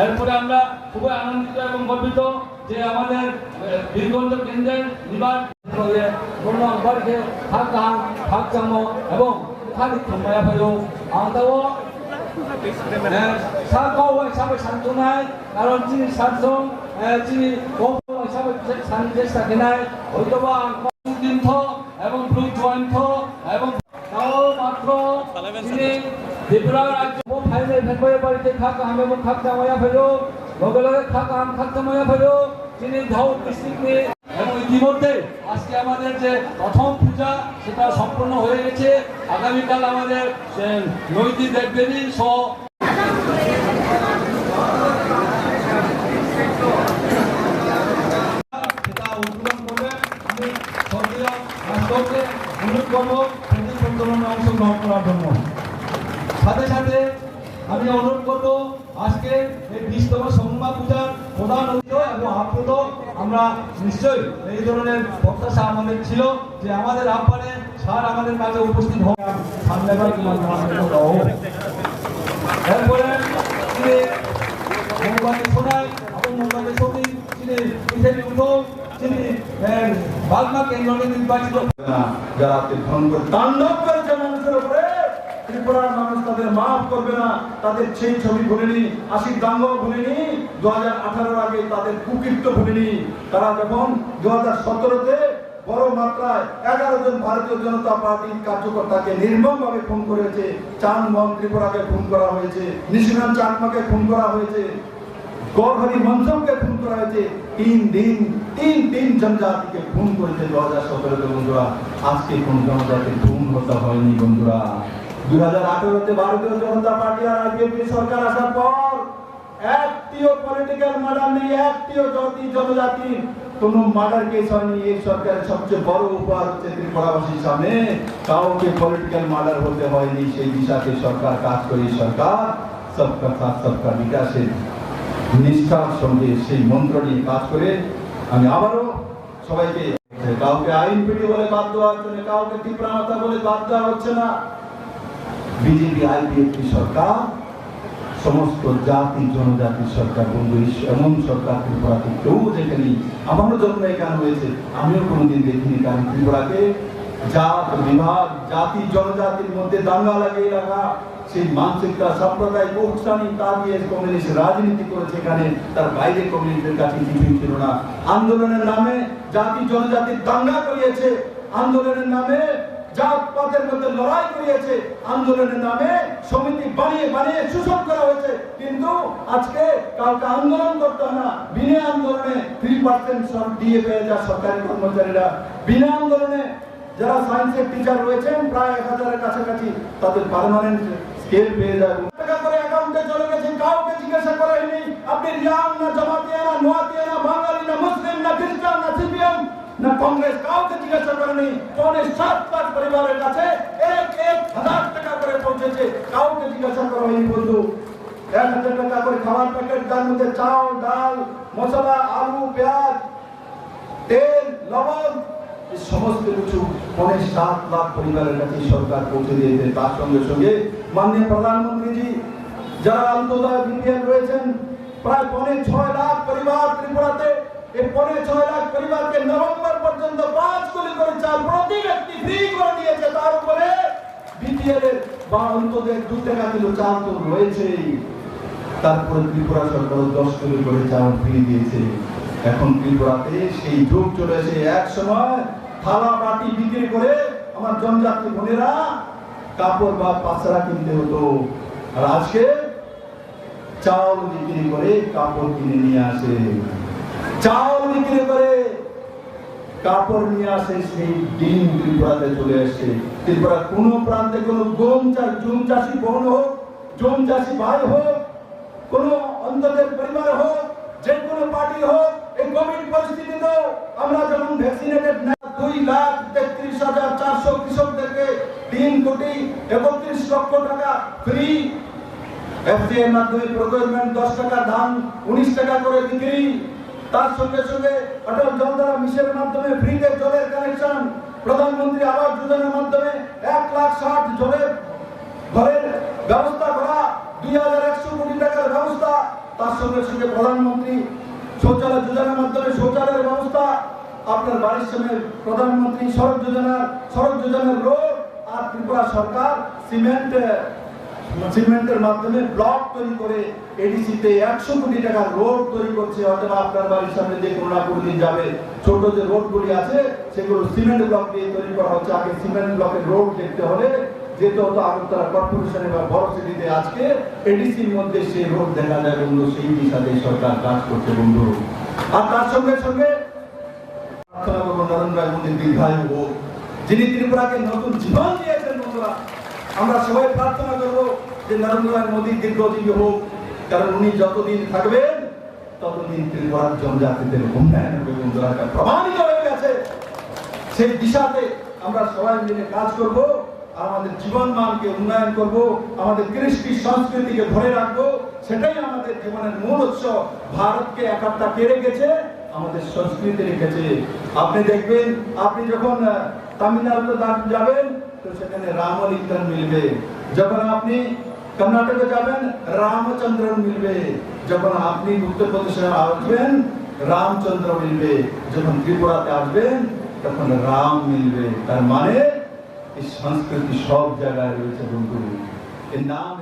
এরপরে আমরা খুবই আনন্দিত এবং গর্বিত যে আমাদের বীরগঞ্জ কেন্দ্রের নিবাসে এবং সান্ত্বনায় কারণ যিনি শাসন যিনি হিসাবে চেষ্টা কেনায় হয়তোবা এবং ব্লু জয়েন্ট এবং মাত্র যিনি ত্রিপুরা রাজ্য ফাইলে ফেব্রুয়ারি বাড়িতে খাকা আমি এবং খাকতা ময়া ফেলো লগে লগে খাকা আম খাকতা ময়া ফেলো যিনি ধাউট ডিস্ট্রিক্টে এবং ইতিমধ্যে আজকে আমাদের যে প্রথম পূজা সেটা সম্পন্ন হয়ে গেছে। আগামীকাল আমাদের নৈতিক দেবদেবী সহ সেটা উদ্বোধন করবে। আমি সক্রিয় রাষ্ট্রকে অনুরোধ করবো আন্দোলনে অংশগ্রহণ করার জন্য। সাথে সাথে আমি অনুরোধ করবো আজকে এই 20তম সংঘা পূজার প্রধান অতিথি এবং আপ্লুত আমরা নিশ্চয়ই এই ধরনের প্রত্যাশা আমাদের ছিল যে আমাদের আহ্বানে স্যার আমাদের কাছে উপস্থিত হন। এরপরে তিনি মোমবাতি শোনায় এবং মোমবাতি সতী তিনি তিনি বাগমা কেন্দ্রে নির্বাচিত যারা তাণ্ডব করেছে মানুষের উপরে ত্রিপুরার মানুষ তাদের মাফ করবে না। তাদের সেই ছবি ভুলেনি, আশির দাঙ্গ ভুলেনি, 2018 আগে তাদের কুকীর্ত ভুলেনি। তারা যখন 2017-তে বড় মাত্রায় 11 জন ভারতীয় জনতা পার্টির কার্যকর্তাকে নির্মমভাবে খুন করেছে, চাঁদমোহন ত্রিপুরাকে খুন করা হয়েছে, নিশিকান্ত চাকমাকে খুন করা হয়েছে, গৌরহরি মঞ্চমকে খুন করা হয়েছে। 3 জনজাতিকে খুন করেছে 2017-তে বন্ধুরা। আজকে কোন জনজাতির খুন হতে হয়নি বন্ধুরা। 2018-তে ভারতীয় জনতা পার্টি আর বিজেপি সরকার আসার পর একটিও পলিটিক্যাল মার্ডার নেই, একটিও জাতি জনজাতি কোন মার্ডার কেস হয়নি। এই সরকারের সবচেয়ে বড় উপহার হচ্ছে ত্রিপুরাবাসীর সামনে কাউকে পলিটিক্যাল মার্ডার হতে হয়নি। সেই দিশাতে সরকার কাজ করে। সরকার সবকা সাথ সবকা বিকাশের নিষ্ঠার সঙ্গে সেই মন্ত্র নিয়ে কাজ করে। আমি আবারও সবাইকে কাউকে আইন পিটি বলে বাদ দেওয়া হচ্ছে না, কাউকে ত্রিপুরা মাতা বলে বাদ দেওয়া হচ্ছে না। বিজেপি আইপিএফটি সরকার সমস্ত জাতি জনজাতির সরকার বন্ধু। এমন সরকার ত্রিপুরাকে কেউ দেখেনি। আমারও জন্ম এখানে হয়েছে, আমিও কোনোদিন দেখিনি। কারণ ত্রিপুরাকে জাত বিভাগ জাতি জনজাতির মধ্যে দাঙ্গা লাগিয়ে রাখা সেই মানসিকতা সাম্প্রদায়িক উৎসাহী তা দিয়ে কমিউনিস্ট রাজনীতি করেছে। এখানে তার বাইরে কমিউনিস্টের কাছে কিছুই ছিল না। আন্দোলনের নামে জাতি জনজাতির দাঙ্গা করিয়েছে, আন্দোলনের নামে জাতপাতের মধ্যে লড়াই করিয়েছে, আন্দোলনের নামে সমিতি বানিয়ে বানিয়ে শোষণ করা হয়েছে। কিন্তু আজকে কাউকে আন্দোলন করতে হয় না। বিনা আন্দোলনে 3% দিয়ে পেয়ে যায় সরকারি কর্মচারীরা। বিনা আন্দোলনে যারা সায়েন্সের টিচার রয়েছেন প্রায় 1000-এর কাছাকাছি তাদের পার্মানেন্ট স্কেল পেয়ে যায়। টাকা করে অ্যাকাউন্টে চলে গেছে, কাউকে জিজ্ঞাসা করেনি আপনি রিয়াং না জামাতিয়া না নোয়াতিয়া না বাঙালি না মুসলিম না খ্রিস্টান না সিপিএম না কংগ্রেস, কাউকে জিজ্ঞাসা করেনি। 7 লাখ পরিবারের কাছে 1,000 টাকা করে পৌঁছেছে, কাউকে জিজ্ঞাসা করা হয়নি বন্ধু। 1000 টাকা করে খাবার প্যাকেট, তার মধ্যে চাল ডাল মশলা আলু পেঁয়াজ তেল লবণ সমস্ত কিছু 7 লাখ পরিবারের কাছে সরকার পৌঁছে দিয়েছে। তার সঙ্গে সঙ্গে মাননীয় প্রধানমন্ত্রীজি যারা অন্তোদয় বিপিএল রয়েছেন প্রায় 6 লাখ পরিবার ত্রিপুরাতে, এই 6 লাখ পরিবারকে নভেম্বর পর্যন্ত 5 কোটি করে চাল প্রতি ব্যক্তি ফ্রি করে দিয়েছে। তার উপরে বিপিএল এর বা অন্তোদয় 2 টাকা কিলো চাল তো রয়েছেই। তারপরে ত্রিপুরা সরকার 10 কোটি করে চাল ফ্রি দিয়েছে। এখন ত্রিপুরাতে সেই যুগ চলে এসে এক সময় থালা বাটি বিক্রি করে আমার জনজাতি বোনেরা কাপড় বা পাঁচরা কিনতে হতো, আর আজকে চাউল বিক্রি করে কাপড় কিনে নিয়ে আসে, চাউল বিক্রি করে কাপড় নিয়ে আসে। সেই দিন ত্রিপুরাতে চলে আসছে। ত্রিপুরা কোন প্রান্তে কোনো জুম চাষি বোন হোক, জুম চাষি ভাই হোক, কোন অন্তদের পরিবার হোক, যে কোনো পার্টি হোক, এই কোভিড পরিস্থিতিতে আমরা যখন ভ্যাকসিনেটেড 2,33,400 কৃষকদেরকে 3,31 লক্ষ টাকা ফ্রি, এফডিএ এর মাধ্যমে প্রকিউরমেন্ট 10 টাকা ধান 19 টাকা করে বিক্রি, তার সঙ্গে সঙ্গে অটল জলধারা মিশনের মাধ্যমে ফ্রিতে জলের কানেকশন, প্রধানমন্ত্রী আবাস যোজনার মাধ্যমে 1,60,000 জলের ঘরের ব্যবস্থা করা, 2100 কোটি টাকার ব্যবস্থা, তার সঙ্গে সঙ্গে প্রধানমন্ত্রী শৌচালয় যোজনার মাধ্যমে শৌচালয়ের ব্যবস্থা, আপনার বাড়ির সামনে প্রধানমন্ত্রী সড়ক যোজনার রোড, আর ত্রিপুরা সরকার সিমেন্টের মাধ্যমে ব্লক তৈরি করে এডিসিতে 100 কোটি টাকার রোড তৈরি করছে। অথবা আপনার বাড়ির সামনে যে করোনাপুর দিন যাবে ছোট যে রোডগুলি আছে সেগুলো সিমেন্ট ব্লক দিয়ে তৈরি করা হচ্ছে। আগে সিমেন্ট ব্লকের রোড দেখতে হলে যেতে হতো আগরতলা কর্পোরেশনে বা বড় সিটিতে, আজকে এডিসির মধ্যে সেই রোড দেখা যায় বন্ধু। সেই দিশাতে সরকার কাজ করছে বন্ধু। আর তার সঙ্গে সঙ্গে প্রার্থনা করবো নরেন্দ্র মোদী দীর্ঘায়ু হোক, যিনি ত্রিপুরাকে নতুন জীবন দিয়েছেন বন্ধুরা। আমরা সবাই প্রার্থনা করবো যে নরেন্দ্র মোদী দীর্ঘজীবী হোক, কারণ উনি যতদিন থাকবেন ততদিন ত্রিপুরার জনজাতিদের উন্নয়ন হবে বন্ধুরা, প্রমাণিত হয়ে গেছে। সেই দিশাতে আমরা সবাই মিলে কাজ করব, আমাদের জীবন মানকে উন্নয়ন করব, আমাদের কৃষ্টি সংস্কৃতিকে ধরে রাখবো। সেটাই আমাদের জীবনের মূল উৎস। ভারতকে একাত্তা কে রেখেছে? আমাদের সংস্কৃতি রেখেছে। আপনি দেখবেন, আপনি যখন তামিলনাড়ুতে যাবেন তো সেখানে রামলিঙ্গন মিলবে, যখন আপনি কর্ণাটকে যাবেন রামচন্দ্রন মিলবে, যখন আপনি উত্তরপ্রদেশে আসবেন রামচন্দ্র মিলবে, যখন ত্রিপুরাতে আসবেন তখন রাম মিলবে। তার মানে এই সংস্কৃতি সব জায়গায় রয়েছে বন্ধু। এর নাম